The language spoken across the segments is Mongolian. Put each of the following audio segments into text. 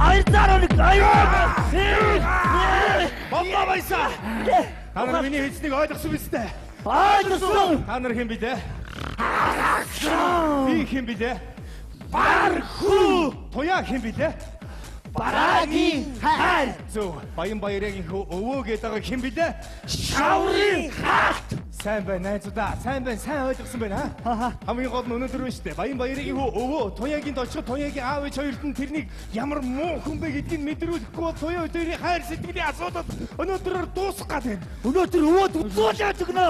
Айзаарыг аяа. Боллоо баясаа. Та нар миний хэлснийг ойлгосон биз дээ? Ойлгосон. Та нар хэн бэ дээ? Би хэн бэ дээ? Барху. Туяа хэн бэ дээ? Бараагийн хайр. Зөв. Баян баярын өвөө гэдэг байгаа хэн бэ дээ? Шаврын хаалт. Сайн байна найзуудаа. Сайн байна. Сайн ойлгосон байна аа. Хамгийн гол нь өнөөдөр байна шүү дээ. Баян баярын өвөө Туяагийн дочход Туяагийн аав ээж хоёрт нь тэрнийг ямар муу хүн бэ гэдгийг мэдрүүлэхгүй бол Туяа хоёрын хайр сэтгэлийн асуудал өнөөдрөөр дуусах гэдэг. Өнөөдөр өвөөд үзүүлээд өгнө.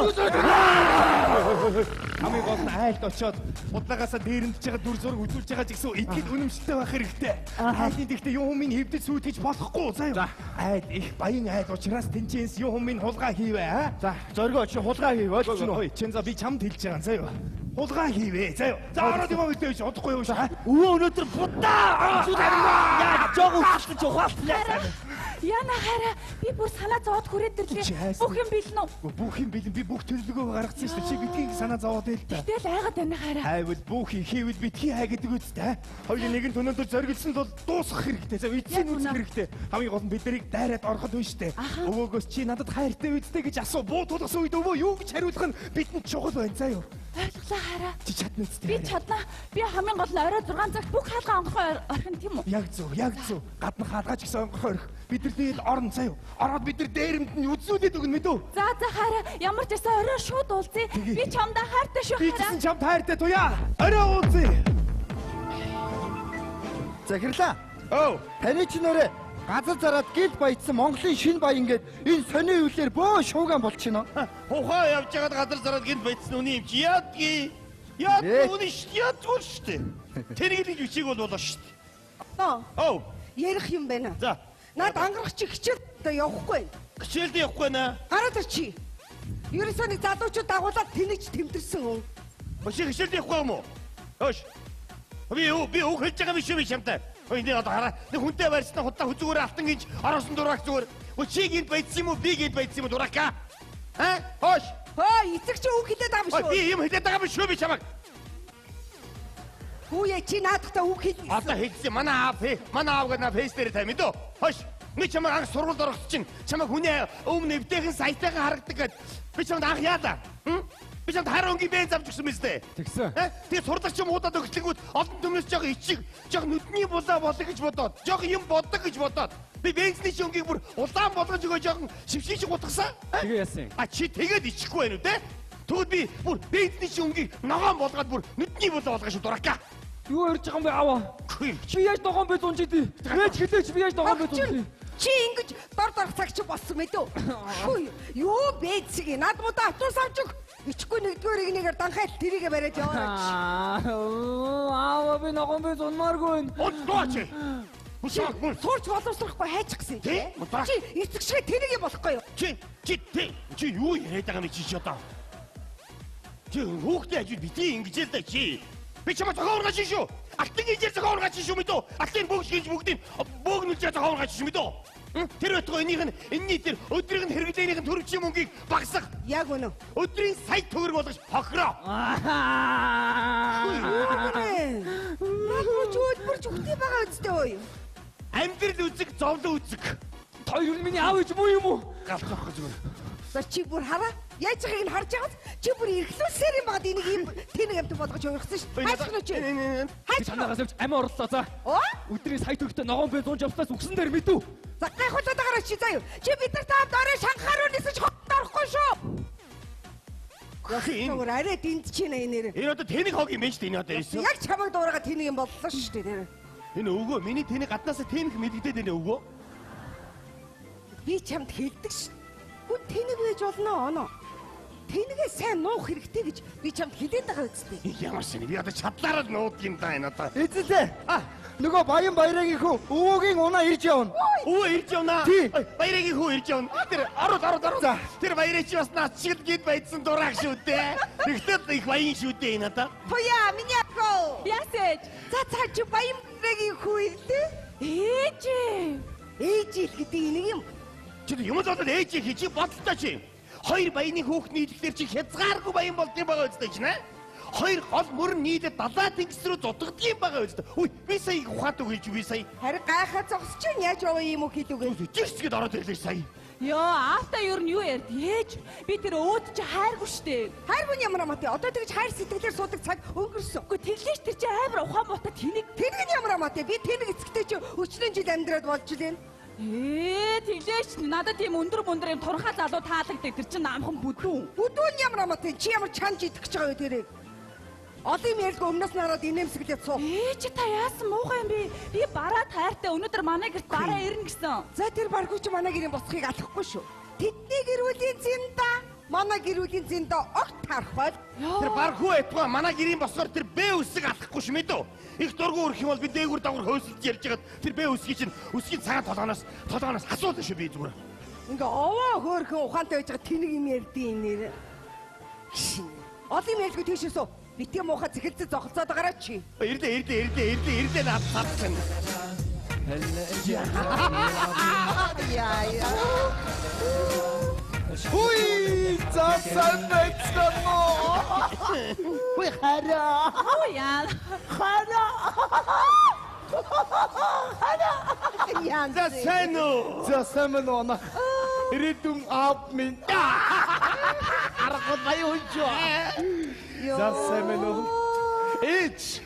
Хамгийн гол нь айлд очиод удаагаасаа дээрэмдж байгаа дүр зураг үзүүлж байгаа ч гэсэн итгэл үнэмшилтэй байх хэрэгтэй. Айлын дэхтэй юм минь хэвдэж сүйтгэж болохгүй заяа. Айл их баян айл учраас тэнцэнс юм минь хулгай хийвэ аа. За зоргоо чи хулгай хийвэ ойлгосноо. Чин за би чамд хэлж байгаа заяа. Хулгай хийвэ заяа. За ороод юм мэдээж удахгүй юу шаа. Өвөө өнөөдөр будаа. Яа жоо ухалж ухаалтлаа. Яна хараа би бүр санаа зовоод хүрээд ирлээ. Бүх юм бэлнэ үү? Бүх юм бэлэн би бүх төлөвлөгөө гаргасан шүү дээ. Чи бидгийг санаа зовоод байл та. Тэгэл айгаад байна хараа. Хайвал бүх хийвэл битгий хай гэдэг үстэй. Хоёулын нэг нь өнөөдөр зоригдсон бол дуусгах хэрэгтэй. За эцсийн үүсгэх хэрэгтэй. Хамгийн гол нь бид нарыг дайраад ороход байна шүү дээ. Өвөөгөөс чи надад хайртай үстэй гэж асуу. Буу тулгасан үед өвөө юу гэж хариулах нь бидэнд чухал байна заа юу. Ойлголоо хараа. Чи чадна үстэй. Би чадна. Би хамгийн гол нь орой 6 цагт бүх хаалгаа онгохоо орхин тийм үү? Яг зөв. Гадна хаалгаач гэсэн онгох орхих. Бид нар тэгээд орон заа юу. Ороод бид нар дээрэмд нь үзүүлээд өгнө мэдөө. За хараа. Ямар ч байсан орой шууд уулзъя. Би чамдаа хайртай шүү Би хараа. ч чамд хайртай Туяа. Орой уулзъя. Захирлаа. Оо. Таны ч нэрээ газар зараад гинт баяжсан Монголын шинэ баян гээд энэ сони үйлээр бөө шуугаан болчихно. Ухаан явж байгаад газар зараад гинт баяцсан үний юм чи яадгийг. Яадгүй үний шүү дээ. Яадгүй шүү дээ. Тэрийг л бичиг бол болоо шүү дээ. Оо. Ярих юм байна. За. Наад ангарах чи хичээл явахгүй. Хичээлд явахгүй наа. Хараад ир чи. Ерөөсөө нэг залуучууд дагуулаад тэнийч тэмдэрсэн хүн. Бошиг хичээлд явахгүй юм уу? Хөөш. Би үг хэлж байгаа юм шүү би чамтай. Энийг одоо хараа. Нэг хүнтэй барьснаа худаа хүзүүгээр алтан гинж ороосон дурак зүгээр. Чи гинт баяцсан юм уу? Би гинт баяцсан юм уу дурака? Хөөш. Эцэг чи үг хэлээд байгаа юм шүү. Би юм хэлээд байгаа юм шүү би чамаг. Хүүе чи наадахтаа үг хэлсэн. Одоо хэлсэн манай аав гэдэг фейс дээр тань мэдөө. Хөөш. Би чамаг анх сургуульд орох чинь чамаг хүний өмнө эвтэйхэн саятайхан харагдаг гэд би чамд анх яалаа. Би чамд хараа өнгийн бенз авч өгсөн мэт дээ. Тэгсэн. Тэгээ сурдаг ч юм удаад өгчлэнгүүд олон төмнөөс жоох ичиг, жоох нүдний булаа болоо гэж бодоод, жоох юм боддог гэж бодоод би бензний өнгийг бүр улаан болгож өгөө жоох шившиж гутгасан. Тэгээ яасан. Чи тэгээд ичихгүй байв үү те? Тэгвэл би бүр бензний өнгийг ногоон болгоод бүр нүдний булаа болгож дурака. Юу ярьж байгаа юм бэ аваа? Чи яаж ногоон бэ зунжид? Яаж хэлээч би яаж ногоон бэ зунжид? Чи ингэж дор цагч болсон мэдөө. Хөөе. Юу бэцэг наадмуудаа автобус авч өг. Ичгүй нэгдүгээр игнийгээр данхайл тэрийгэ бариад яваач. Аа би ногоон бэ зунмааргүй. Одлооч. Сурч боловсрохгүй хайчих гэсэн тийм. Чи эцэг шиг тэрийгэ болохгүй юу? Чи юу яриад байгаа юм чи одоо? Чи хүүхдээ ажил битгий ингэж л да чи. Би чамд зохион ургаж шүү. Алтан гинжээр зохион ургаж шүү мэдөө. Алтын бүгд гинж бүгдийн бөөгнүүлж зохион ургаж шүү мэдөө. Тэр өтгөө энэний тэр өдрийн хэрэглээнийхэн төрөвчийн мөнгийг багсах. Яг үнэ. Өдрийн сая төгрөг болгож хохироо. Наагүй чөлбөрч өгтэй байгаа үстэй ой. Амьдрал үзэг, зовлон үзэг. Хоёр миний аав ээж муу юм уу? Галзах зүгээр. За чи бүр хараа. Яаж байгааг нь харж байгаад чи бүр эргэлүүлсээр юм баад энийг ийм тэнэг амт болгож ойлгосон шүү. Хайчих нь чи. Би танаас авч амиа орлоо за. Өдрийн сая төгтө ногоон бэ зунж авснаас үгсэн дээр мэдв. За гайхуулаад байгаараа чи заяа. Чи бид нар таад орой шанхаар үнэсэж орохгүй шүү. Гэх арай динд чи нэ. Энэ одоо тэнэг хог юм байна шүү дээ энэ одоо ирсэн. Яг чамайг дуурайгаа тэнэг юм боллоо шүү дээ. Энэ өвгөө миний тэнэг гаднаасаа тэнэг мэддээд байна өвгөө. Би чамд хэлдэг шүү. Хүн тэнэг байж болно оноо. Тэнэгээ сайн нуух хэрэгтэй гэж би чамд хэлээд байгаа үстэй. Ямар шин би одоо чадлаараа нууд юм да энэ одоо. Эцэлээ. Нөгөө баян баярын хүү өвөөгийн унаа ирж явна. Өвөө ирж явна. Баярын хүү ирж явна. Тэр ороод. Тэр баярын чи бас наад шиг л гээд байцсан дурак шүү дээ. Тэгтэл их баян шүү дээ энэ одоо. Поя миний апко. Ясэж. За чи баян баярын хүү ирлээ. Ээж л гэдэг нэг юм. Чи юм л болоод ээж хийж бодлоо чи. Хоёр баяны хүүхний идэхлээр чи хязгааргүй баян болд юм байгаа үстэй чинь аа. хоёр гол мөрөн нийлээд далаа тэнгис рүү зодгодог юм байгаа үст. Үй би сая ухаат өгөөж би сая. Харин гайхаа зогсож чинь яаж яваа юм уу хэлүүгээ. Жирсгээд ороод ирлээ сая. Йоо, аавта юу нь юу ярьд? Ээж, би тэр өөд чи хайргүй штэ. Хайргүй ямар амаатай. Одоо тэгж хайр сэтгэлээр суудаг цаг өнгөрсөн. Үгүй тэглэж тэр чи амар ухаан муутай тэнийг. Тэнэг нь ямар амаатай. Би тэнэг эцэгтэй чи өчнөн жил амьдраад болж илэн. Тэглэж надад тийм өндөр юм турхаа залуу таалагддаг тэр чин намхан бүдүүн. Бүдүүн ямар амаатай. Чи ямар чанж идэх гэж байгаа вэ тэрийг? Олон юм ярьлгүй өмнөөс нь хараад инээмсэглээд суу. Чи та яасан муухай юм бэ? Би бараа тайртай өнөөдөр манай гэрт бараа ирнэ гэсэн. За тэр баргүй чи манай гэрийн босхийг алахгүй шүү. Тэдний гэрүүлийн зинда манай гэрүүлийн зинда огт тарах бол Тэр бархуу айтгаа манай гэрийн босгоор тэр бэ үсэг алахгүй шүү мэдв. Их дургу өрөх юм бол би дээгүр дагвар хөөсөлж ярьж хагаад тэр бэ үсгийг чинь үсгийн цагаан толгоноос асуулаа шүү би зүгээр. ингээ овоо хөөрхөн ухаантай байж байгаа тэнэг юм ярьдیں нэр. Олон юм ярьлгүй тийшээ суу. Битгий муухай зэхэлцээ зогцоод байгаараа чи. Ирлээ наад цацсан. Яа. Хуй цасан мэцгано. Хуй хараа. Яа. Яа. За сайн уу? За сайн уу. Ирээдүйн аав минь. Аргад баян хончоо. За сайн уу. Эч.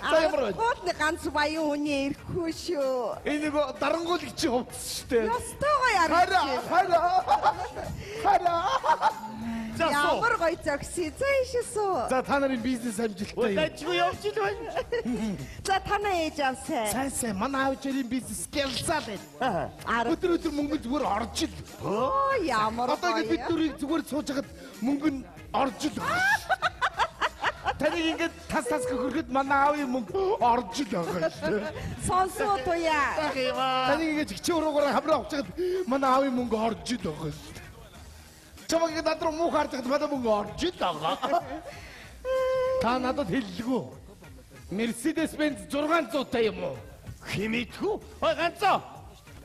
За ямар вэ? Хотны ганц баян хүний ирэхгүй шүү. Энийг дарангуулагч хувцс штэ. Ястойгоо ярих. Хараа. За суу. Ямар гоё зогсъё. За ийшээ суу. За та нарын бизнес амжилттай юм. Удажгүй явж ил байна. За танаа ээж авсаа. Сайн манай аав ээрийн бизнес гялсаа байна. Өдөр мөнгө зүгээр орж ил. Оо ямар Одоо гоё. бид дөрийг зүгээр сууж хахад мөнгө нь орж ил. Таныг ингээд тас хөрөхөд манай аавын мөнгө орж ил байгаа шүү. Сонсоо туяа. Таныг ингээд чичээ уруугаар хамраа авч хахад манай аавын мөнгө орж ил байгаа шүү. Чамаг ингээд надруу муу харж хахад манай мөнгө орж ил байгаа. Та надад хэллэггүй. Mercedes-Benz 600 та юм уу? Химитгүй. Ой ганцоо.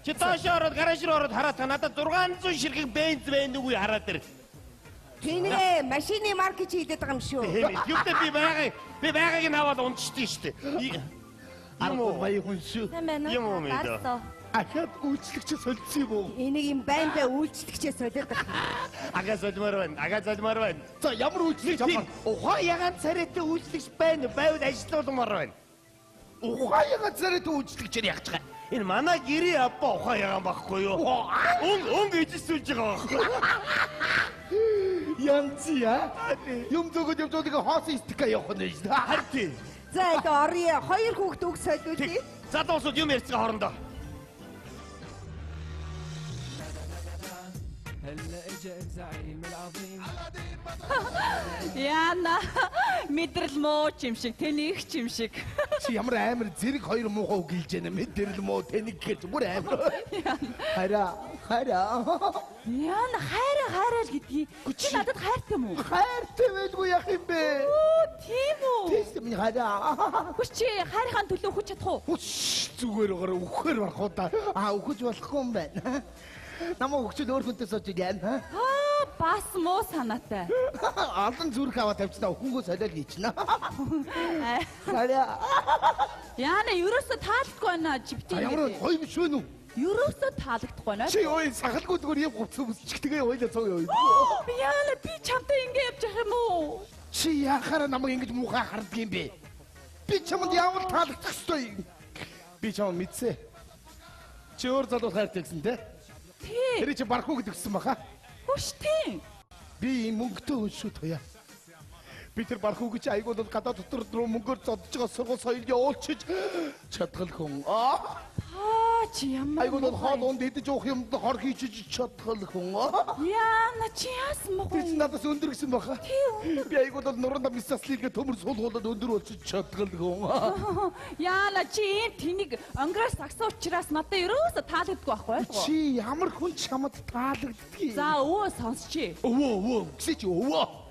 Чи таашаа ороод гараж руу ороод хараа та надад 600 ширхэг бенз байна уу хараад ир. Тэнэ машины маркет хийдэг байгаа юм шүү. Хэмэт. Юутай би байгааг нь аваад унцчихсан шүү дээ. Юм уу баян хүн шүү. Юм уу мэдээ. Ахад үйлчлэгч солилцсон юм уу? Энийг юм байн бай үйлчлэгчээ солиод байгаа. Ага солимоор байна. За ямар үйлчлэгч авах? Ухаан ягаан царайтай үйлчлэгч байна. Байвал ажилуулмаар байна. Ухаан ягаан царайтай үйлчлэгчээр яах гэж байгаа? Энэ манай гэрээ апа ухаан ягаан байхгүй юу? Өнгө ижисүүлж байгаа байхгүй. Янзия. Юм зөгөд явуулдаг хоосон стика явах нь шүү. Харин. За энэ орё. Хоёр хүүхд үг солиулъя. Залуусууд юм ярьцгаа хоорондоо. Яна мэдрэл муу юм шиг тэнийх юм шиг. Чи ямар амар зэрэг хоёр муухай үг хэлж яана мэдэрл мó тэнэг гэж бүр амар. Хараа. Яна хайраа л гэдгийг. Чи надад хайртай юм уу? Хайртай байлгүй яах юм бэ? Тийм үү? Тэс минь хараа. Хүч чи хайрын төлөө хүч чадах уу? Хүч зүгээр гараа өгөхөр болох уу та. Өгөх болохгүй юм байна. Намаа өгчл өөр хүнтэй сууж яана. Бас муу санаатай. Алан зүрх аваа тавьчихсан өхөнгөө солиол хийчихнэ. Хараа. Яна ерөөсө таалдахгүй байна жиптэй. Ямар гоё биш вэ нү? Ерөөсө таалагдахгүй байна. Чи ой сахалгүй зүгээр юм гоц үсчихтэйгээ ойлоо цоо ёо. Яна би чамтай ингэ явж байгаа юм уу? Чи яхаараа намайг ингэж муухай харддаг юм бэ? Би чамд яавал таалагдах ёстой. Би чам мэдсэ. Чи өөр залуу хайртай гэсэн те? Тий. Тэр чи бархуу гэдгсэн баха. Хүч тийм. Би ийм мөнгөтэй хүн шүү туяа. Би тэр бархуу гэж айгууд гадаад дотор руу мөнгөөр зодж байгаа сургууль соёл явуулчих чадгал хүн. Чи ямар Айгууд хоол унд идэж уух юмд хор хийчих чадгал хүн. Яна чи яасан мохоо? Би надаас өндөр гэсэн баха. Тийм. Би айгууд нуранда бисаслилгээ төмөр суулгуулад өндөр болчих чадгал хүн. Яна чи ийм тэнийг онгоос сагсан учраас надад ерөөсө таалагдахгүй байхгүй. Чи ямар хүн чамд таалагддгийг. За өвөө сонсчи. Өвөө гисэж өвөө.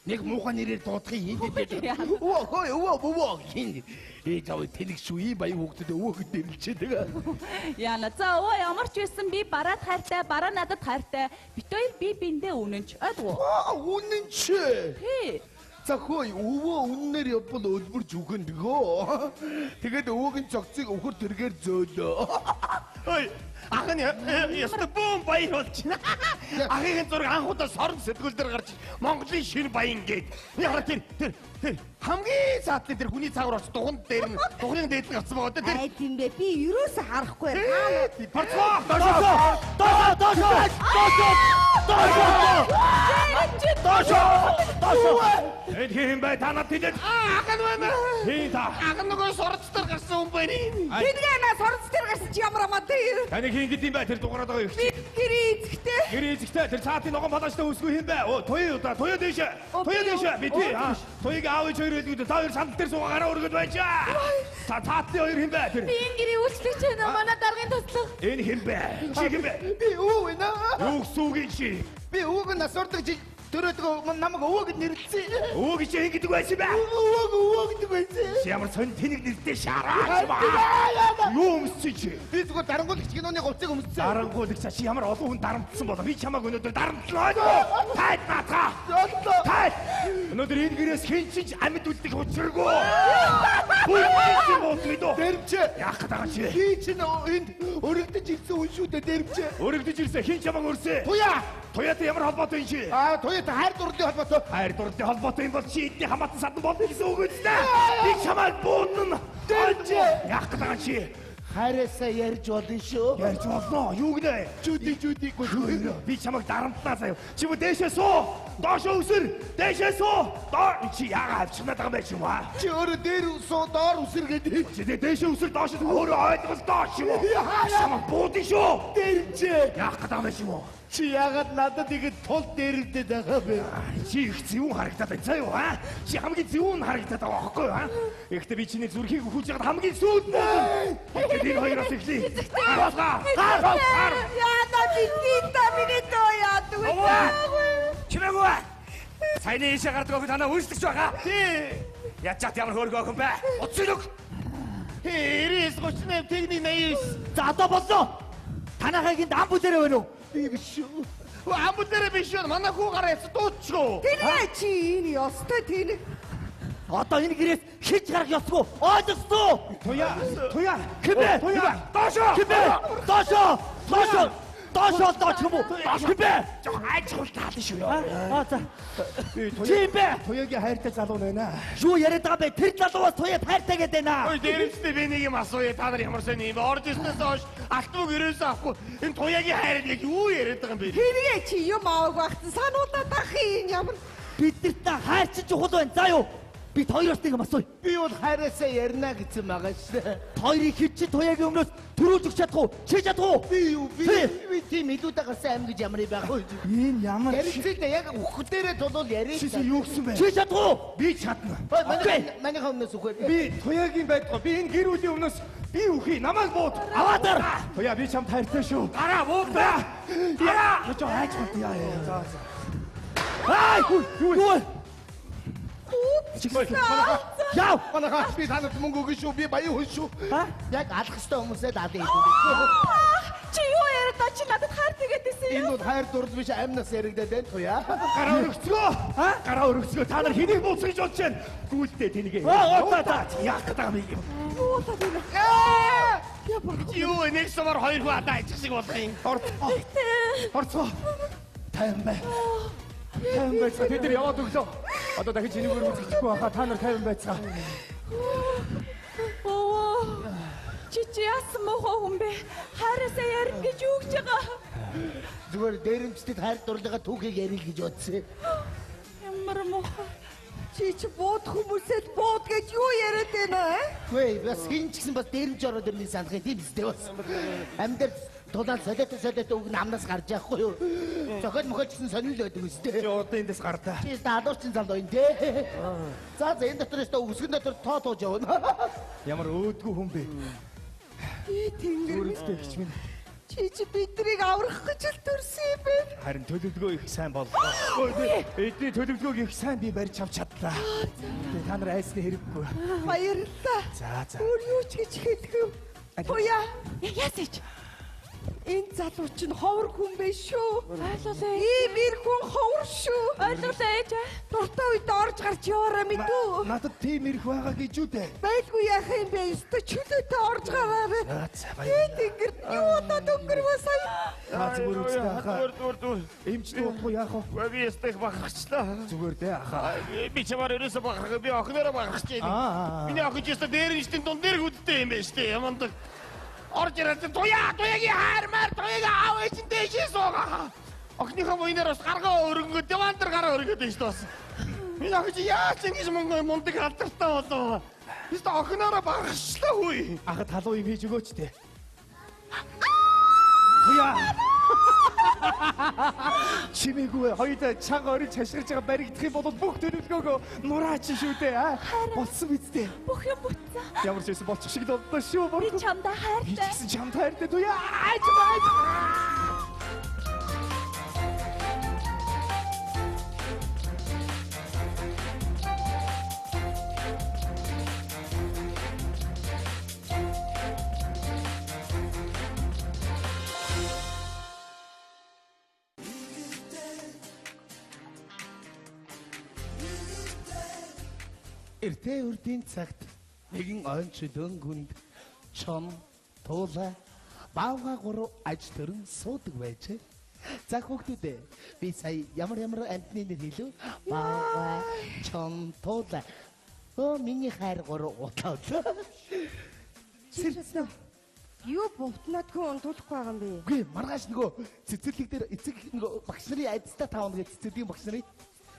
Нэг муухай нэрээр дуудахын хиндэд. Өвөө хин. Жаа тэнэг шүи баян хүүхдэд өвөө гэдэг нэрлчээдэг. Яна за өө ямар ч байсан би бараад хайртай, бараа надад хайртай. Бид хоёр би биндээ үнэнч. Ойлгоо. Үнэн чи. Тий. За хөөе өвөө үннээр явбал өлбөр зүгэн дгөө. Тэгээд өвөөг нь цогцыг өвхөр тэргээр зөөлөө. Ой, ах нь яста бом баяр болчихно. Ахын зураг анхудаа сорон сэтгүүл дээр гарч Монголын шинэ баян гээд. Яа тэр хамгийн цаатлын тэр хүний цаагаар очиж дугуйн дээр нь дугуйн дээд нь гарсан байгаа тэр. Ай тийм бэ. Би юусаа харахгүй. Энд хэм бай танад тийдээд ах нь байна. Хин та. Ах нөгөө сурцтар гарсан хүн байна. Тэдгээ на сурц дээр гарсан чи ямар амаа тэр. Таны хин гэдэг юм бай тэр дугаараад байгаа юм. Гэрээ эзэгтэй. Гэр эзэгтэй тэр цаатын ногоон балаачтай үсгүй юм бай. Оо туяа дэше. Би тий. Туяагийн аав ээж хоёр хэлгүүд та хоёр сандал дээр суугаа гараа өргөд байчаа. Цаатын хоёр юм бай тэр. Би энэ гэрээ үйлчлэгч байна. Манай даргын туслах. Энэ хэм бай. Чи хэм бай. Би өвөө байна. Юу сүүгийн чи. Би өвөөг нас ордог чи төрөөдгөө намайг өвөөг нэрлэсэн. Өвөө гэж хин гэдэг байсан бай. Өвөө гэдэг байсан. Чи ямар сон тэнэг нэртэй шараач ба. Юу өмсөж чи. Би зүгээр дарангуулагч киноны говцыг өмссөн. Дарангуулагч чи ямар олон хүн дарамтсан болоо. Би чамайг өнөөдөр дарамтлаа. Тайд наата. Тайд. Өнөөдөр энэ гэрээс хэн ч амьд үлдэх учиргүй. Бүлээн юм уу? Дэрвчээ. Яах гээд байгаа чи? Би чинь энд өргөдөж ирсэн хүн шүү дээ дэрвчээ. Өргөдөж ирсэн хин чамайг өрсөө. Туяатай ямар холбоотой юм чи? Туяатай хайр дурлалын холбоотой. Хайр дурлалын холбоотой юм бол чи эдний хамаатан садан болно гэсэн үг үстэй. Би чамайг буунна. Дэрвчээ. Яах гээд байгаа чи? Хайраасаа ярьж болно шүү. Ярьж болно. Юу гэнэ? Чүдийггүй. Би чамайг дарамтлаа заяа. Чи мө дээшээ суу. Доошоо өсөр. Дээшээ суу. Чи яагаад авчихнаад байгаа юм бэ чи юм аа? Чи өөрөө дээр суу доор үсэр гэдэг. Чи дээшээ өсөр доошоо өөрөө ойлгол доош юм уу? Чамайг буудын шүү. Дэрвчээ. Яах гээд байгаа юм чи юм уу? Чи яагаад надад ингэж тул дээрэлдээд байгаа бэ? Чи их зөвүүн харагдаад байна заяа аа. Чи хамгийн зөвүүн харагдаад байгаа байхгүй юу аа? Ихтэй би чиний зүрхийг өхүүлж ягаад хамгийн сүйд буудна. Тэгээд энэ хоёроос эхлэе. Гар. Яна битита минито яадаг. Чимээгүй. Саяны ийшээ гардаг охин танаа үйлчлэгч байгаа. Тий. Ячаад ямар хөөргөө охин бэ? Уцлог. 99 38 техник 89. За одоо боллоо. Танахагийн ам бүлэрээ байна уу? Би биш шүү. Ам бүлэрээ биш үү? Манай хүү гараа яц дуучгүй. Тэнийг чи энэ ёстой тэнийг. Одоо энэ гэрээс хич гарах ёсгүй. Ойлгосноо? Туяа. Хэмээ. Доошоо. Доош юм уу? Хэмээ. Жоо айчгүй таална шүү ёо. За. Чи бэ? Туяагийн хайртай залуу байна. Юу яриад байгаа бэ? Тэр залуугаас туяа хайртай гэдэг байна. Ой дээрэмстэй би нэг юм асууя. Та нар ямар сони юм бэ? Орж ирснээс хойш алтмог ерөөсөө авахгүй. Энэ туяагийн хайр яг юу яриад байгаа юм бэ? Тэнийг чи юм аавг багтсан сануудаа дахин ямар Биднэрт хайр чи чухал байна. За юу? Би хоёроос нэг юм асууя. Би бол хайраасаа ярина гэсэн байгаа шүү. Хоёрыг хит чи туяагийн өмнөөс төрүүлж чадах уу? Чи чадах уу? Би тийм илүүтэй гарсан аим гэж ямар юм байх вэ? Энэ ямар Ярилцээ яг өгөх дээрээ тулвал ярих. Чи юу гэсэн бэ? Чи чадах уу? Би чадна. Манай өмнөөс үгүй. Би туяагийн байдгаа. Би энэ гэр бүлийн өмнөөс би үхий. Намайг бууд. Аваадар. Туяа би чамд хайртай шүү. Гараа бууд. Яа. Чи хайж болт яа. За. Ай! Юу? Яа! Манайхаа би танад мөнгө өгнө шүү. Би баян хүн шүү. Яг алах ёстой хүмүүсээ даадаа идэв. Чи юу яриад та чи надад хайр тэгээдсэн юм? Энэ бол хайр дурлал биш амнаас яригдаад байна туяа. Гараа өргөцгөө. Гараа өргөцгөө. Та нар хэнийг бууцгаж бодож байна? Гүйлдээ тэнийг. Яах гэдэг юм бэ? юу та тийм. Юу нэг самар хоёр хүү адаа ичиг шиг болох юм. Орцоо. Тайван бай. Тайван байцгаа. Тэд нар яваад өглөө. Одоо дахиж энийг өргөцөхгүй байхаа та нар тайван байцгаа. Чи яасан мохоо хүн бэ? Хайраасаа ярих гэж юу гэж байгаа? Зүгээр дээрэмчдэд хайр дурлалгаа түүхийг ярих гэж бодсон. Ямар мохоо. Чи бууд хүмүүсэд бууд гэж юу яриад байна аа? Гүй бас хин ч гэсэн бас дээрэмч ороод ирний санах тийм үстэй бас. Амьдэр тулаан солиот үг намнаас гарч яахгүй юу? Зохиол мохол гэсэн сонирхол байдаг үстэй. Чи одоо эндээс гардаа. Чи даалуурчин залуу юм те. За энэ дотроос та үсгэн дотор тоо явна. Ямар өөдгөө хүн бэ? Тэнгэр Өөрөөсөө ихч минь. чи биднийг аврах гэж л төрсөн юм бэ? Харин төлөвлөгөө их сайн боллоо. Эдний төлөвлөгөөг их сайн би барьж авч чадлаа. Та нар айсны хэрэггүй. Баярлалаа. За. Өөр юу ч гэж хэлэх юм. Туяа. Яасаж. Энэ залуу чинь ховор хүн биш шүү. Ойлголоо. Ийм ир хүн ховор шүү. Ойлголоо ээж. Дуртай үед орж гарч яваараа мэдүү. Надад тийм ирэх байгаа гэж үү дээ. Байлгүй яах юм бэ? Өстө чөлөөтэй орж гараарай. Энд ингэр юу удаад өнгөрвөө сая. Зүгээр үстэй ахаа. Дүр. Эмч дуудахгүй яах вэ? Би ястах багахчлаа. Зүгээр дээ ахаа. Би чамаар ерөөсө багах. Би охинороо багахч байна. Миний охин ч яста дээр нь штин дунд дээр хүдтэй юм байна штэ. Ямандаг. Орж ирээд туяагийн хайрмаар туяагийн аав ээжин дэшээ суугаа. Охиныхоо буйнаар бас гаргаа өргөнгөө дивантар гараа өргөд байж таас. Миний охин чи яаж ингэж мундаг алдартай болов. Бист охиноороо багахчлаа хүй. Ахад халуун юм хийж өгөөч дээ. Туяа. Чимээгүй хоёулаа чанга орж хашгирж байгаа баригдах юм бол бүх төлөвлөгөөгөө нураач шүү дээ. Болсон биз дээ. Бүх юм буцаа. Ямар ч байсан болчих шиг боллоо шүү. Би чамдаа Би хайртай. ч чамд хайртай туяа. Эртээ үрдийн цагт нэгэн он чөлөөн гүнд чон туула баага гурав аж төрөн суудаг байжээ. За хүүхдүүдээ би сая ямар амтны нэр хэлв? Баага чон туула. Оо миний хайр гурав удаад. Сэрсэн. Юу бовтнадгүй унтуулахгүй байгаа юм бэ? Үгүй маргааш нөгөө цэцэрлэг дээр эцэг нөгөө багш нарын айдастаа таавна гэж цэцэрлэгийн багш нарын.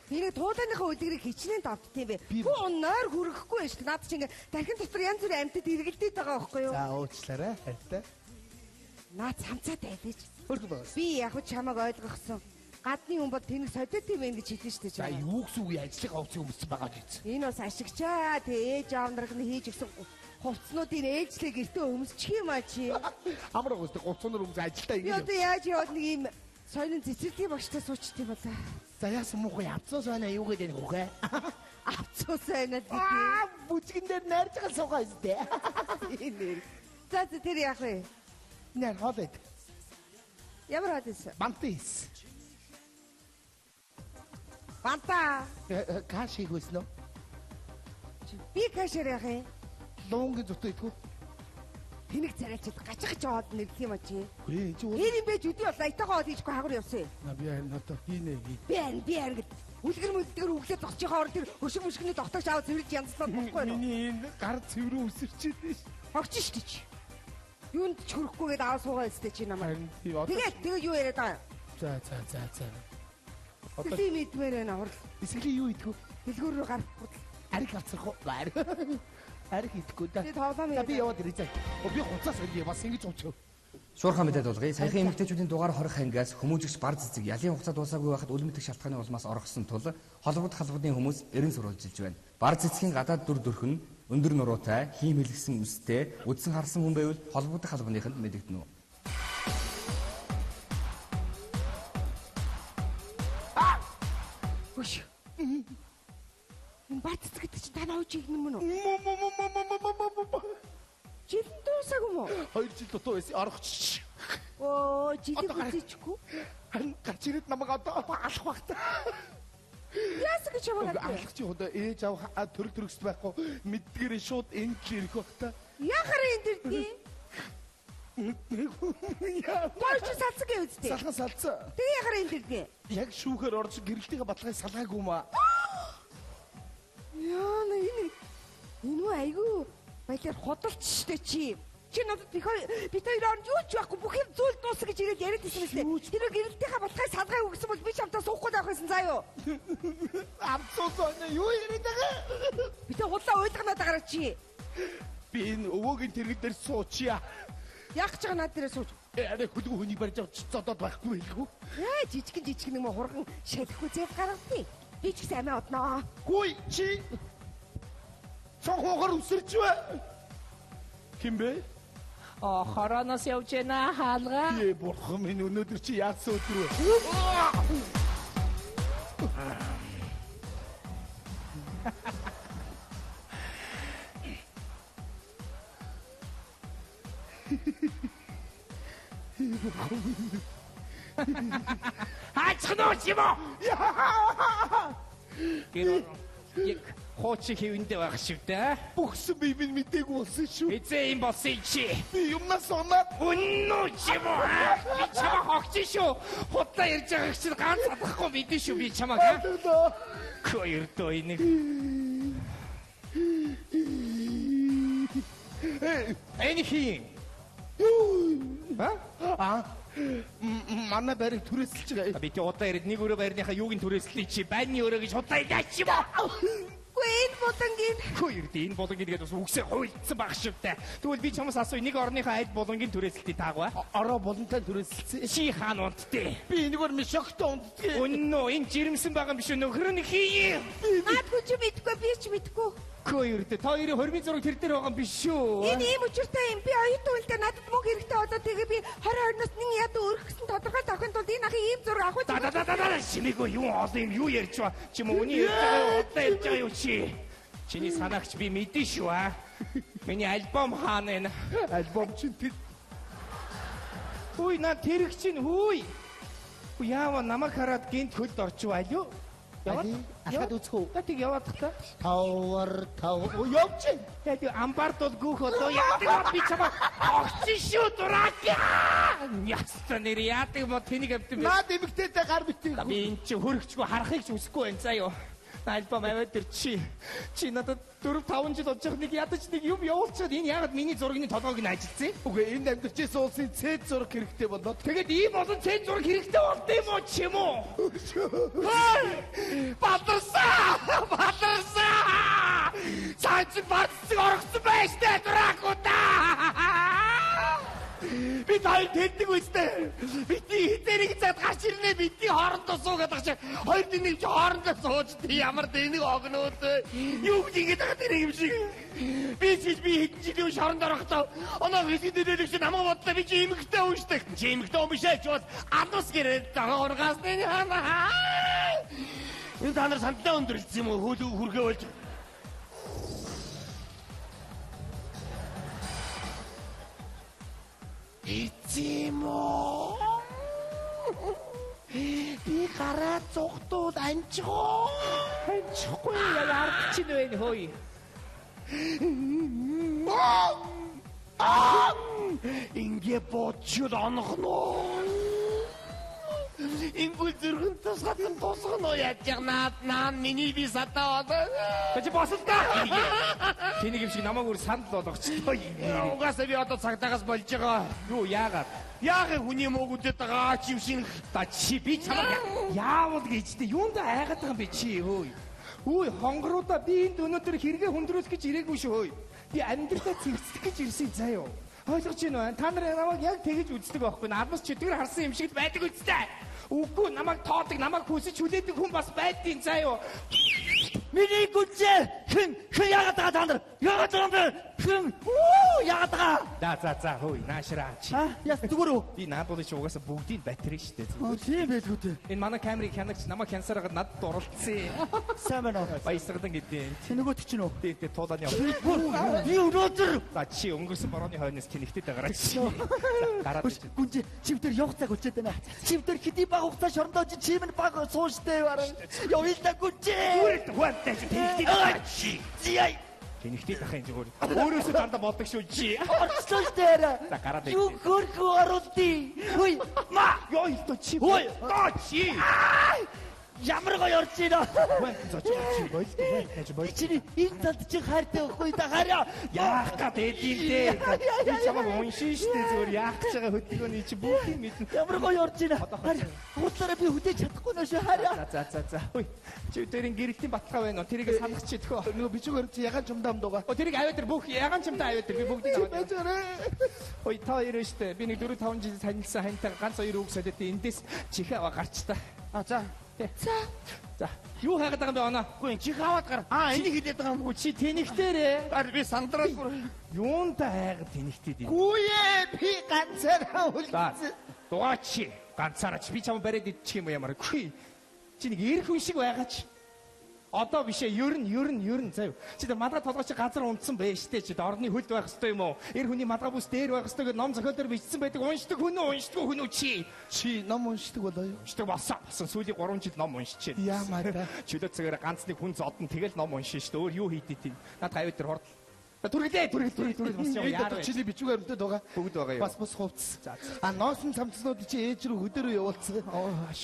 Би нэг туулааныхаа өдрийг хичнээн давтд юм бэ. Бүү нойр хүрэхгүй байж наад чинь ингээ дахин дотор янз бүрийн амьтад эргэлдээд байгаа байхгүй юу? За уучлаарай хайртай. Наад цамцаатай байж. Хөргөө байгаас. Би яг ч чамайг ойлгосон. Гадны хүн бол тэнэг содит юм байна гэж хэлсэн шүү дээ. За юу гэсэн үг ажлыг овцсон хүмүүс байгаа гэж. Энэ бас ашигчаа тэг ээж аав нарыг нь хийж өгсөн хувцснуудын ээжлээ гэртээ өмсчих юм аа чи. Амар гоостой гоцонор хүмүүс ажилдаа Би ингэ. одоо яаж яваад нэг юм соёлын цэцэрлэгийн багштай суучт юм болоо. За яасан муухай авцсан байна юу гэдэг нь хөхөө. Авцуусаа надад би. Бүжгэн дээр найрж байгаа суугаа өстэй. За тэр яах вэ? Нэр хоолой. Ямар хадис? Бантис. Банта. Каш хийх үснэ. Би кашэр яах юм? Лонг зүтээ идэх үү? Тэнэг царайчид гажигч аваад нэрх юм а чи. Хөөе чи Энэ юм байж өдөө бол аятайгаа аваад хийхгүй хагар явсан. би надад хийнэ. Би арга гэд. Үлгэр мүлдгэр өглөө тогтчихоо орон тэр хөшиг мөшгөний тогтоогч аваад цэвэрлж янзлаад болохгүй юу? Миний энэ гар цэврүү үсэрчээд ш. Огч штэ чи. Юунд ч хөрөхгүйгээд аваа суугаа өстэй чи намайг. Тэгээ юу яриад байгаа? За. Одоо Тэсий мэдмээр байна хурл. эсгэлийн юу идэх үү? Дэлгүүр рүү гарах хурл. Ариг авцрах уу? Ариг идэхгүй да. Би тоглоом За би яриад. яваад ирээ. Би хуцаас ингэ бас ингэж уучаа. Шуурхай мэдээд болгоё. Саяхан эмэгтэйчүүдийн дугаар хорих ангиас хүмүүжигч бар цэцэг ялын хугацаа дуусаагүй байхад үлэмдэх шалтгааны улмаас оргосон тул холбогдын хүмүүс эрен сурвалжилж байна. Бар цэцгийн гадаад дүр төрх нь өндөр нуруутай, хийм хэлгсэн үстэй, үдсэн харсан хүн байвал холбогдох халбаныханд мэдэгдэнэ үү? Хөш. Энэ бат цэцгэд чи тань ууж игнэ мөн үү? Жилэн дуусаагүй мó? 2 жил дутуу байсан оргоч. Оо, жилийн Одоо гараа. хүчээчгүй. Харин гарч ирээд намайг одоо алах багтаа. Яасан гэж яваад байна? Алах чи одоо ээж авах төрөгс байхгүй мэддгэрээ шууд энэ л ирэх багтаа. Яхаар энэ дэрдээ? Яа. Гой чи салцсан гэж үздэй. Салхан салцсан. Тэгээ яхаар энэ дэрдээ? Яг шүүхээр орж гэрэлтийн баталгааг салгаагүй маа. Яа, энэ айгу баялаар ходолч штэ чи. Чи надад бид хоёр орж юу ч байхгүй бүх юм зүйл дуусах гэж ирээд яриад байсан мэт. Тэр гэрэлтийнхаа баталгааг салгааг өгсөн бол би чамтаа суухгүй байх байсан заа юу. Амцоосоо юу яриад байгаа? Би тэ худлаа ойлгоноод байгаа чи. Би энэ өвөөгийн тэрэг дээр суучия. Яг ч байгаа над дээрээ сууж. Арай хөлгөө хүнийг барьж авч зодоод байхгүй байлгүй. Яа, жижиг нэг мө хурган шалахгүй зэв гаргав. Би ч гэсэн амиа одноо. Гуй чи. Цонхоор үсэрч бай. Ким бэ? Хороноос явж байна хаалга. Ээ бурхан минь өнөөдөр чи яасан өдөр вэ? Ачхноо чи юм уу? Гэр яг хуучин хэвэндээ байх шиг дээ. Бүгсэн би минь мдээгүй болсон шүү. Эзээ юм болсон чи. Би юмнаас оноод Үннүү чи юм уу? Би чамаа хогч шүү. Худлаа ярьж байгаа чинь ганц чадахгүй мэдэн шүү би чамаа. Хоёр доо энийг. Anything. манай барыг түрээсэлж байгаа. Би ч удаа ирээд нэг өрөө байрныхаа юуг нь түрээслэе чи байрны өрөө гэж худлаа идэж юм уу? Үгүй энэ булангийн Хоёр энэ болон гэдэг бас үгсээ хуйлдсан баг шивтэй. Тэгвэл би чамаас асууя нэг орныхаа айд болонгийн түрээсэлтийг таагаа. Ороо болонтой түрээсэлсэн. Чи хаан унтдээ. Би энэгээр мишогтой унтдгийг. Үннөө энэ жирэмсэн байгаа юм биш үү? Нөхөр нь хий. наадгүй чи мэдгүй би ч мэдгүй. Хоёр тэ хоёрын хормын зураг тэр дээр байгаа юм биш шүү. Энэ ийм учиртай юм. Би оюутан үлдээ надад мөнгө хэрэгтэй болоо тэгээ би 20-20-оос нэг ядуу өрөх гэсэн тодорхой тавхын тулд энэ ахын ийм зураг авах Да шимээгөө юу олон юм юу ярьж ба. Чи мөний ярьж байгаа удаа ярьж байгаа юу чи? Чиний санаагч би мэдэн шүү аа. Миний альбом хаана энэ? Альбом чинь тэр Хүй наа тэрэг чинь хүй. Яава намайг хараад гинт хөлд орчих байлуу. Яваад ахад үзхүү. Тийг яваад та. Тавар тав. Явчих. Тэгээд амбард бол гүөх одоо яадаг би чамаа огцсон шүү дурак. Яста нэр яадаг бод тэнийг авдсан бэ? Наад эмэгтэйтэй гар битээ. Би энэ чи хөрөгчгүй харахыг ч үсэхгүй байна заа юу. Альбом аваад тэр чи надад 4-5 жил болж байгаа нэг ядаж нэг юм явуулчихад энэ яагаад миний зургийн толгойг нь ажилтсан? Үгүй энэ амьдарчээс улсын цэд зураг хэрэгтэй болоод. Тэгээд ийм олон цэн зураг хэрэгтэй болд юм уу ч юм уу? Батарсаа! Цаач батсыг оргоцсон байж тээ дуракуудаа! Би тань тэндэг үстэй. Бидний хитэрийг цаад гарч ирнэ. Бидний хоорондоо суугаад байгаа чи. Хоёр දිнэг чи хоорондоо сууж тий ямар дэнэг огнууд. Юу ингэж байгаа тэр юм шиг. Би хэдэн жилийн хоорондоо орохдоо оноо хэсэг дээрээ чи намайг бодлоо. Би чи эмэгтэй уншдаг. Чи эмэгтэй хүн биш ээ ч бод адус гэрээд байгаа ургаас нэг хамаа. Энэ та нар сандаа өндөрлсөн юм уу? Хүрхээ болж. Эцэмо. Би гараа цогтууд анчгаа. Анчихгүй яарч чинь вэ хөөе. Ингээ боочод онохно. Ингүүл зүрхэн тусгано яаж наа миний би сатаа. Чи босолтой. Тэнийг юм шиг намайг өөр санал болгочихлоо. Угаасаа би одоо цагтаагаас болж байгаа. Юу яагаад? Яагаад хүний мөгөдөд байгаа ч юм шиг та чи би чамайг яавал гэжтэй юунд айгаад байгаа юм бэ чи өөй. Үгүй хонгоруудаа би энд өнөөдөр хэрэгэ хүндрүүлэх гэж ирээгүй шүү өөй. Би амьдралдаа цэгцэх гэж ирсэн заяа. Ойлгож байна уу? Та нар намайг яг тэгэж үздэг байхгүй. Алмас чөтгөр харсан юм шиг байдаг үстэй. Үгүй намайг тоодог, намайг хүсэж хүлээдэг хүн бас байдгийн заяа. Миний гүнзээ хэн яагаад байгаа та нар? Яагаад байгаа юм бэ? Хэн яагаад байгаа? За хөөе наашраа чи. Яс зүгээр үү? Би наад бол чи угаасаа бүгдийн батарей штэ. Тийм байлгүй дээ. Энэ манай камерыг хянагч намайг хянсараад надад дурлцсан. Сайн байна уу? Баясгалан гэдэг. Чи нөгөөт чинь үү? Тэгээд туулааны яв. Би өнөөдөр За чи өнгөрсөн борооны хойноос тэнэгтэд байгаа чи. Гараад чи. гүнжи чивдэр явах цаг үлчээд байна. Чивдэр хэдий баг хугацаа шорондоо чим нь баг сууштай баран. Явъя та гүнжи. Үрд хуантай чи тэнэгтэд байгаа чи. Зяй. Тэнэгтэд ахын зүгээр. Өөрөөсөө дандаа болдог шүү чи. Орчлоо дээр. За гараад Юу хөрхөө оруултий. Хөөе. Ма ёо ито чи. Хөөе. Тоо чи. Ямар гоё орж ийна. Чи бойлдог. Чиний энэ талд чи хайртай байхгүй та хараа. Яах гээд эдийн дээ. Би чамайг уншин штэ зүгээр яах гэж байгаа хөдөлгөөний чи бүгдийг мэднэ. Ямар гоё орж ийна. Хутлаараа би хүлээж чадахгүй нөө шүү хараа. За. Хөөе. Чи тэрийн гэрэлтийн баталгаа байна уу? Тэрийг санах чи төхөө. Нөгөө бичгээр чи ягаан чамдаа амдууга. Тэрийг аваад тэр бүх ягаан чамтай аваад тэр би бүгдийг аваад. Бэжэрэ. Ой та хоёр штэ. Би нэг 4-5 жил танилцсан хантай ганц хоёр үг солиод эндээс чихээ аваа гарч та. За. За. Юу хайгаад байгаа юм бэ оноо? Үгүй чи хаваад гар. Энийг хэлээд байгаа юм уу? Чи тэнэгтэрээ. Би сандраад Юунда хайгаад тэнэгтэд юм? Гүйе би ганцаараа үлдсэн. Дугаач ганцаараа чи би чам бариад идчих юм уу ямар? Гүй. Чи нэг эр хүн шиг байгаач. Одоо бишээ ер нь заяа. Чи тэр мадга толгой чи газар унтсан байж штэ чи орны хөлд байх хэвээр юм уу? Эр хүний мадга бүс дээр байх хэвээр ном зохиол дээр бичсэн байдаг уншдаг хүн үү чи? Чи ном уншдаг болоо юу? Уншдаг болсон сүүлийн 3 жил ном уншиж байна. Яамаа та. Чөлөө цагаар ганц нэг хүн зодон тэгэл ном уншин штэ. Өөр юу хийдээ тийм. Наад 50 дээр хорд. Түргэлээ бас яа. Яа чили бичүүгээр өртөд байгаа. Бүгд байгаа юу? Бас хувцс. Nooсон цамцнууд чи ээж рүү хөдөр рүү явуулсан.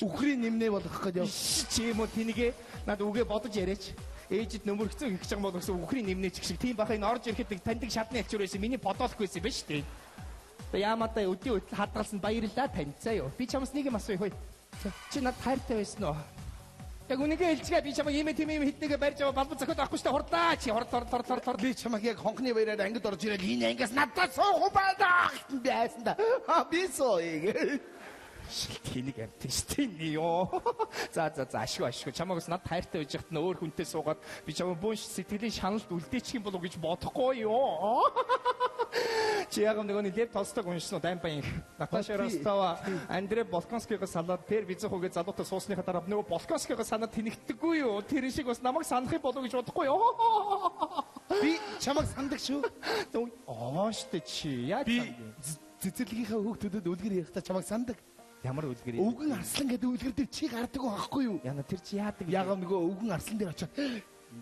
Үхрийн нэмнээ болгох гээд яв. Чи юм уу тэнийгээ над үгээ бодож яриач. Ээжид нөмөргцөө хийх гэж байгаа бол үхрийн нэмнээ ч шиг тийм бахын орж ирэхэд таньдаг шатны альчуур байсан. Миний бодоолохгүй байсан биз дээ. Яаматай өдөө хадгалсан баярлаа таньцаа юу. Би чамаас нэг юм асууя хөөе. Чи над хайртай байсан уу? Яг үнэгээ хэлцгээ би чамаа ийм хитнэгээ барьж аваа балбал зохиод авахгүй штэ хурдаа чи хор Би чамайг яг хонхны баяраар ангид орж ирээд энэ ангиас надад суух байна байсан да. Би сууя. Тэнийг амтэн штэ ёо. За ашгүй чамаагаас над хайртай байж хат н өөр хүнтэй суугаад би чамаа бүүн сэтгэлийн шаналд үлдээчих юм болов гэж бодохгүй ёо. Чи яг нэг Лев Толстой уншсан уу Даймбайн Наташа Ростова Андрей Болконскийгээс салаад тэр визхүүгээ залуутай суусныхаа дараа нөгөө Болконскийгээс санаад тэнэгдэггүй юу тэр шиг бас намайг санах юм болов гэж бодохгүй ёо. Би чамайг сандаг шүү. Штэ чи яаж би цэцэрлэгийнхаа хүүхдүүдэд үлгэр ярихдаа чамайг сандаг. Ямар үлгэр Өвгөн Арслан гэдэг үлгэр дээр чи гардаг байхгүй юу? Яна тэр чи яадаг Ягаа нөгөө өвгөн Арслан дээр очиод